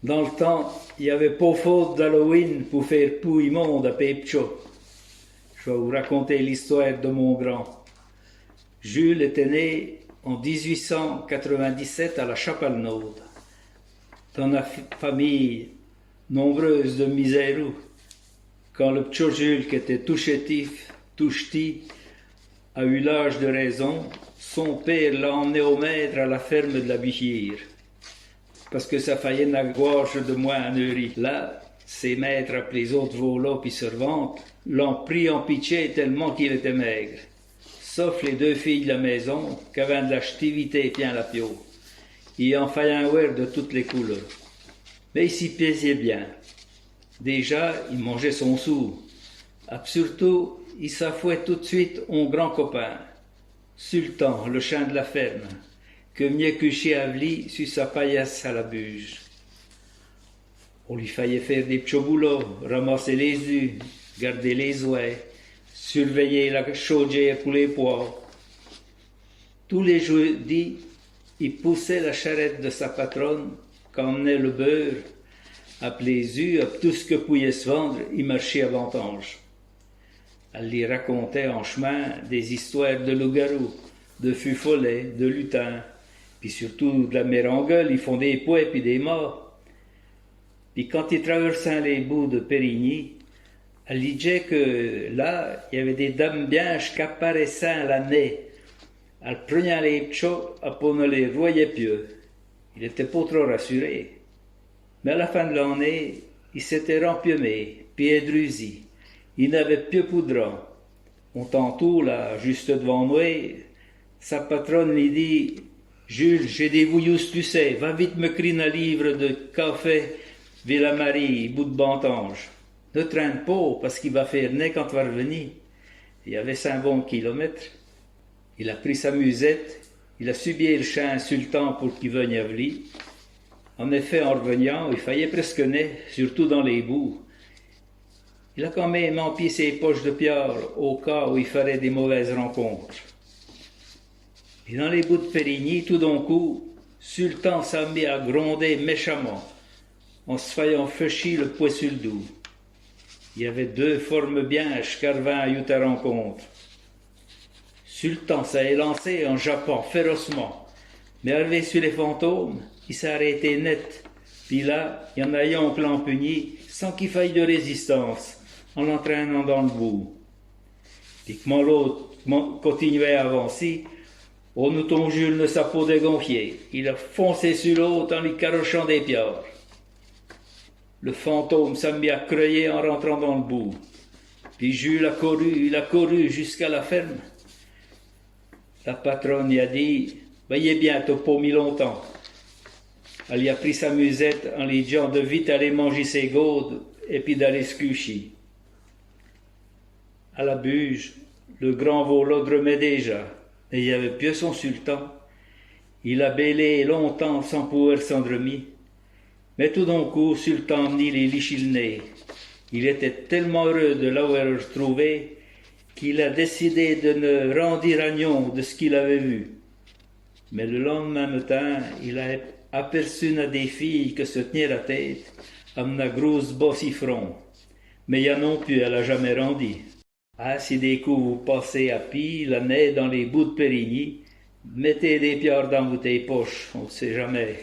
Dans le temps, il n'y avait pas faute d'Halloween pour faire pou immonde à Pepcho. Je vais vous raconter l'histoire de mon grand. Jules était né en 1897 à la Chapelle-Naude, dans une famille nombreuse de miséreux. Quand le petit Jules, qui était tout chétif, tout ch'ti, a eu l'âge de raison, son père l'a emmené au maître à la ferme de la Bichire, parce que ça faillait la gouache de moi à Neury. Là, ses maîtres, appelés les autres volants puis servantes, l'ont pris en pitié tellement qu'il était maigre. Sauf les deux filles de la maison, qui avaient de la ch'tivité bien la pio. Il en fallait un ouer de toutes les couleurs. Mais il s'y plaisait bien. Déjà, il mangeait son sou. Surtout, il s'affouait tout de suite un grand copain, Sultan, le chien de la ferme, que venait coucher à Vli sur sa paillasse à la buge. On lui fallait faire des petits boulots, ramasser les œufs, garder les ouets, surveiller la chaudière pour les pois. Tous les jeudis, il poussait la charrette de sa patronne, qu'emmenait le beurre, appelé les œufs, tout ce que pouvait se vendre, il marchait à Ventange. Elle lui racontait en chemin des histoires de loups-garous, de fûts-follets, de lutins, puis surtout de la mérangueule, ils font des pois puis des morts. Puis quand ils traversaient les bouts de Périgny, elle disait que là, il y avait des dames bianches qui apparaissaient l'année. Elle prenait les petits pour ne les voyait plus. Il n'était pas trop rassuré. Mais à la fin de l'année, il s'était rempiumé, puis édrusi. Il n'avait plus poudrant. On tantôt, là, juste devant moi, sa patronne lui dit « Jules, j'ai des vouillous, tu sais, va vite me crier un livre de café Villa-Marie, bout de Bantange. Ne traîne pas, parce qu'il va faire nez quand tu vas revenir. » Il y avait 5 bons kilomètres. Il a pris sa musette, il a subi le chien Sultan pour qu'il vienne à Vli. En effet, en revenant, il faillait presque nez, surtout dans les bouts. Il a quand même empli ses poches de pierre au cas où il ferait des mauvaises rencontres. Et dans les bouts de Périgny, tout d'un coup, Sultan s'est mis à gronder méchamment, en se faisant fêcher le poing sur le dos. Il y avait 2 formes bianches qui arrivaient à eu à rencontre. Sultan s'est élancé en jappant férocement, mais arrivé sur les fantômes, il s'est arrêté net. Puis là, il y en a eu un plan puni, sans qu'il faille de résistance, en l'entraînant dans le bout. Puis comment l'autre continuait à avancer, au mouton Jules ne s'est pas dégonflé. Il a foncé sur l'autre en lui carochant des pierres. Le fantôme s'est mis à creuiller en rentrant dans le bout. Puis Jules il a couru jusqu'à la ferme. La patronne lui a dit « Voyez bien, t'as pas mis longtemps. » Elle lui a pris sa musette en lui disant de vite aller manger ses gaudes et puis d'aller se coucher. À la buge, le grand volodromait déjà, et il y avait plus son sultan. Il a bêlé longtemps sans pouvoir s'endormir. Mais tout d'un coup, Sultan venait les licher le nez. Il était tellement heureux de l'avoir retrouvé qu'il a décidé de ne rendre ragnon de ce qu'il avait vu. Mais le lendemain matin, il a aperçu une des filles que se tenait la tête à une grosse bossifron. Mais il y a non plus, elle n'a jamais rendu. Ah, si des coups vous passez à pied, la neige dans les bouts de Périgny, mettez des pierres dans vos poches, on ne sait jamais.